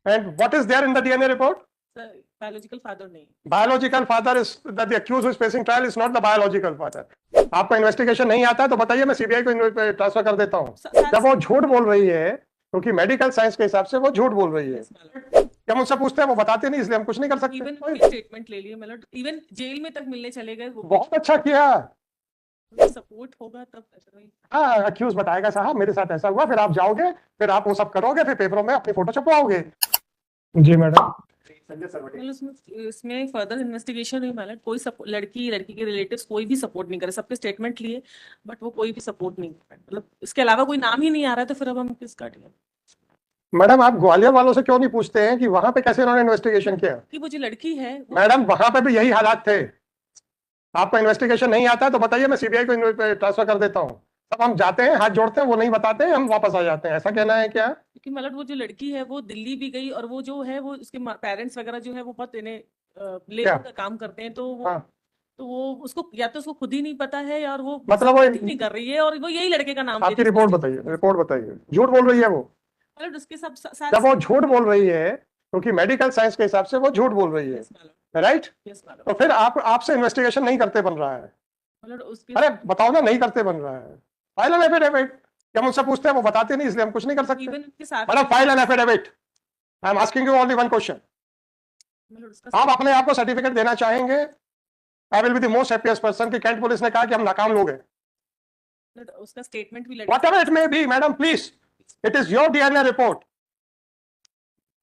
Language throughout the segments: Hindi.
And what is there in the DNA report? Sir, biological father नहीं. Biological father is that the accused who is facing trial is not the biological father. आपको इन्वेस्टिगेशन नहीं आता है तो बताइए, मैं सीबीआई को ट्रांसफर कर देता हूँ। जब वो झूठ बोल रही है, क्योंकि मेडिकल साइंस के हिसाब से वो झूठ बोल रही है, क्या मुझसे पूछते हैं, वो बताते नहीं, इसलिए हम कुछ नहीं कर सकते। इवन स्टेटमेंट ले लिए, मतलब इवन जेल में तक मिलने चले गए। बहुत अच्छा किया, सपोर्ट होगा तब। हाँ, अक्यूज बताएगा साहब मेरे साथ ऐसा हुआ, फिर आप जाओगे, फिर आप वो सब करोगे, फिर पेपरों में अपनी फोटो छपवाओगे। जी मैडम। इसमें फर्दर इन्वेस्टिगेशन हुई मैडम, कोई लड़की के रिलेटिव्स कोई भी सपोर्ट नहीं करे, सबके स्टेटमेंट लिए बट वो कोई भी सपोर्ट नहीं कर, मतलब इसके अलावा कोई नाम ही नहीं आ रहा है, तो फिर अब हम किस का टिकट। मैडम, आप ग्वालियर वालों से क्यों नहीं पूछते हैं कि वहां पे कैसे उन्होंने इन्वेस्टिगेशन किया? कि वो जो लड़की है मैडम, वहां पे भी यही हालात थे। आपको इन्वेस्टिगेशन नहीं आता है तो बताइए, मैं सीबीआई को ट्रांसफर कर देता हूँ। तब हम जाते हैं, हाथ जोड़ते हैं, वो नहीं बताते, हम वापस आ जाते हैं, ऐसा कहना है क्या? क्योंकि मतलब वो जो लड़की है वो दिल्ली भी गई, और वो जो है वो उसके पेरेंट्स वगैरह जो है वो बहुत इन्हें लेबर का काम करते हैं, तो वो तो वो उसको या तो उसको खुद ही नहीं पता है, और वो मतलब वो नहीं कर रही है, और वो यही लड़के का नाम। आपकी रिपोर्ट बताइए, रिपोर्ट बताइए। झूठ बोल रही है वो, मतलब उसके सब जब वो झूठ बोल रही है, क्योंकि मेडिकल साइंस के हिसाब से वो झूठ बोल रही है, राइट? तो फिर आपसे इन्वेस्टिगेशन नहीं करते बन रहा है। अरे बताओ ना, नहीं करते बन रहा है, फाइल एन एफिडेविट। क्या मुझसे पूछते हैं, वो बताते नहीं, इसलिए हम कुछ नहीं कर सकते। मतलब file an affidavit. I am asking you only one question. आप अपने आप को सर्टिफिकेट देना चाहेंगे? I will be the most happiest person कि कैंट पुलिस ने कहा कि हम नाकाम लोग हैं। उसका स्टेटमेंट भी whatever it may be, madam please, it is your DNA report,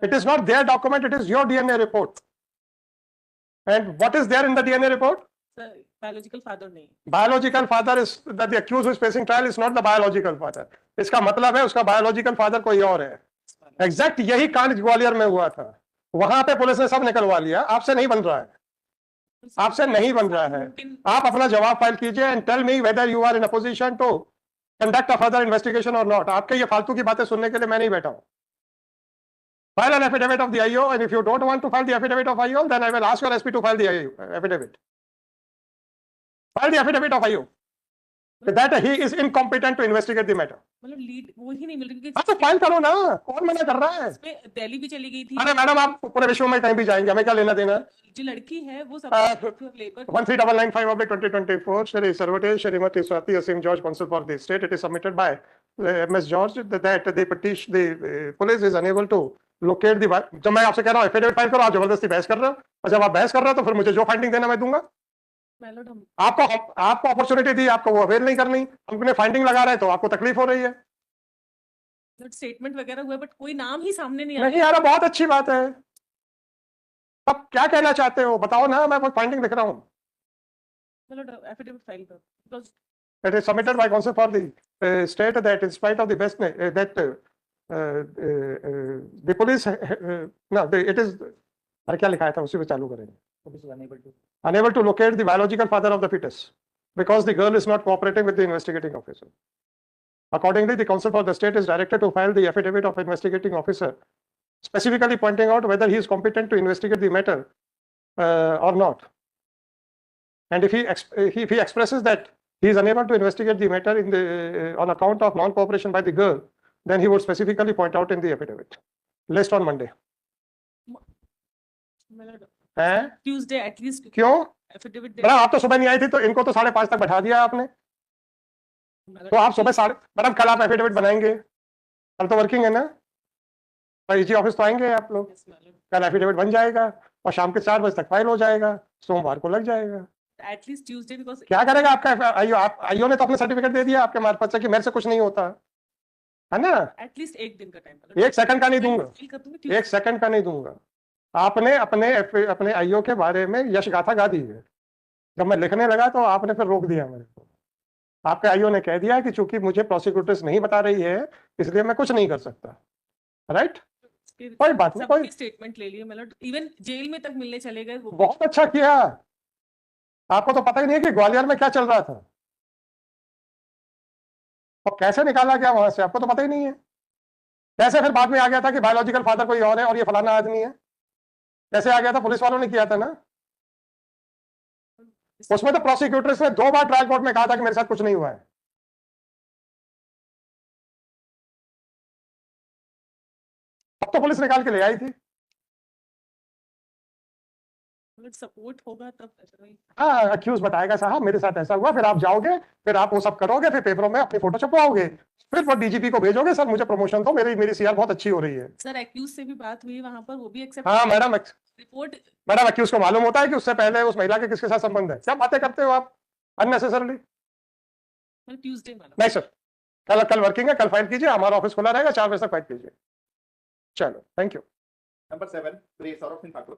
it is not their document, it is your DNA report. And what is there in the DNA report? Biological father नहीं। Biological father is that the accused who is facing trial is not the biological father. इसका मतलब है उसका बायोलॉजिकल फादर कोई और है। एग्जैक्ट यही कांड ग्वालियर में हुआ था, वहां पे पुलिस ने सब निकलवा लिया। आपसे नहीं बन रहा है, आपसे नहीं बन रहा है। आप अपना जवाब फाइल कीजिए and tell me whether you are in a position to conduct a further investigation और नॉट। आपके ये फालतू की बातें सुनने के लिए मैं नहीं बैठा हूं। File an affidavit of the IO, and if you don't want to file the affidavit of IO, then I will ask your SP to file the affidavit. File the affidavit of IO that he is incompetent to investigate the matter. मतलब लीड वो ही नहीं मिल रही, हाँ तो फाइल करो ना, कौन मना कर रहा है? दिल्ली भी चली गई थी। अरे मैडम, आप पूरे विश्व में कहीं भी जाएंगे, हमें क्या लेना देना? जो लड़की है वो सब 13995/2024 Shri Sarvodaya Shrimati Swati Aseem George counsel for the state, it is submitted by MS George that the petition the police is unable to locate the। जब मैं आपसे कह रहा हूँ एफिडेविट फाइल करो, आप जबरदस्ती बहस कर रहे हो, और जब आप बहस कर रहे हो तो फिर मुझे जो फाइंडिंग देना मैं दूंगा। आपको अपॉर्चुनिटी दी, आपको वो अवेल नहीं करनी, हमने फाइंडिंग लगा रहे हैं तो आपको तकलीफ हो रही है। स्टेटमेंट वगैरह हुआ बट कोई नाम ही सामने नहीं आ रहा। बहुत अच्छी बात है, अब क्या कहना चाहते हो बताओ ना, मैं फाइंडिंग लिख रहा हूँ। एफिडेविट फाइल करो। It is submitted by counsel for the state that in spite of the best that the police no it is, अरे क्या लिखा था उसी पे चालू करेंगे। Unable to locate the biological father of the fetus because the girl is not cooperating with the investigating officer. Accordingly, the counsel for the state is directed to file the affidavit of investigating officer, specifically pointing out whether he is competent to investigate the matter or not. And if he expresses that he is unable to investigate the matter on account of non-cooperation by the girl, then he would specifically point out in the affidavit. List on Monday. Tuesday at least. क्यों? Affidavit दे। आप तो सुबह नहीं आई थी, तो इनको तो 5:30 तक बैठा दिया आपने। तो आप सुबह मैडम कल आप एफिडेविट बनाएंगे, कल तो वर्किंग है ना, IGP ऑफिस तो आएंगे आप लोग, कल एफिडेविट बन जाएगा और शाम के 4 बजे तक फाइल हो जाएगा, सोमवार को लग जाएगा। एटलीस्ट ट्यूसडे, बिकॉज़ क्या करेगा आपका आईओ ने तो अपने सर्टिफिकेट दे दिया आपके मार्फत से कि मेरे से कुछ नहीं होता है ना। एटलीस्ट एक दिन का टाइम, 1 सेकंड का नहीं दूंगा, 1 सेकंड का नहीं दूंगा। आपने अपने आईओ के बारे में यश गाथा गा दी है, जब मैं लिखने लगा तो आपने फिर रोक दिया मेरे को। आपके आईओ ने कह दिया कि चूंकि मुझे प्रोसिक्यूटर्स नहीं बता रही है इसलिए मैं कुछ नहीं कर सकता, राइट? कोई बात नहीं, कोई स्टेटमेंट ले लिए, मतलब इवन जेल में तक मिलने चले गए। बहुत अच्छा किया। आपको तो पता ही नहीं है कि ग्वालियर में क्या चल रहा था और कैसे निकाला गया वहां से, आपको तो पता ही नहीं है। कैसे फिर बाद में आ गया था कि बायोलॉजिकल फादर कोई और है और ये फलाना आदमी है, कैसे आ गया था? पुलिस वालों ने किया था ना। उसमें तो प्रोसिक्यूटर्स ने 2 बार ट्रायल कोर्ट में कहा था कि मेरे साथ कुछ नहीं हुआ है। तो पुलिस निकाल के ले आई थी। अगर सपोर्ट होगा तब अदरवाइज हाँ, अक्यूज बताएगा साहब मेरे साथ ऐसा हुआ, फिर आप जाओगे, फिर आप वो सब करोगे, फिर पेपरों में अपनी फोटो छपवाओगे, फिर वो डीजीपी को भेजोगे, सर मुझे प्रमोशन दो, मेरी सीआर बहुत अच्छी हो रही है। सर एक्यूज से भी बात हुई वहां पर, वो भी एक्सेप्ट हाँ मैडम, रिपोर्ट मैडम अक्यूज को मालूम होता है कि उससे पहले उस महिला के किसके साथ संबंध है? क्या बातें करते हो आप अननेसेसरली? ट्यूसडे वाला। नहीं सर, कल वर्किंग है, कल फाइल कीजिए, हमारा ऑफिस खुला रहेगा, 4 बजे तक फाइल कीजिए। चलो, thank you. Number 7, Sri Saurabh Singh Thakur.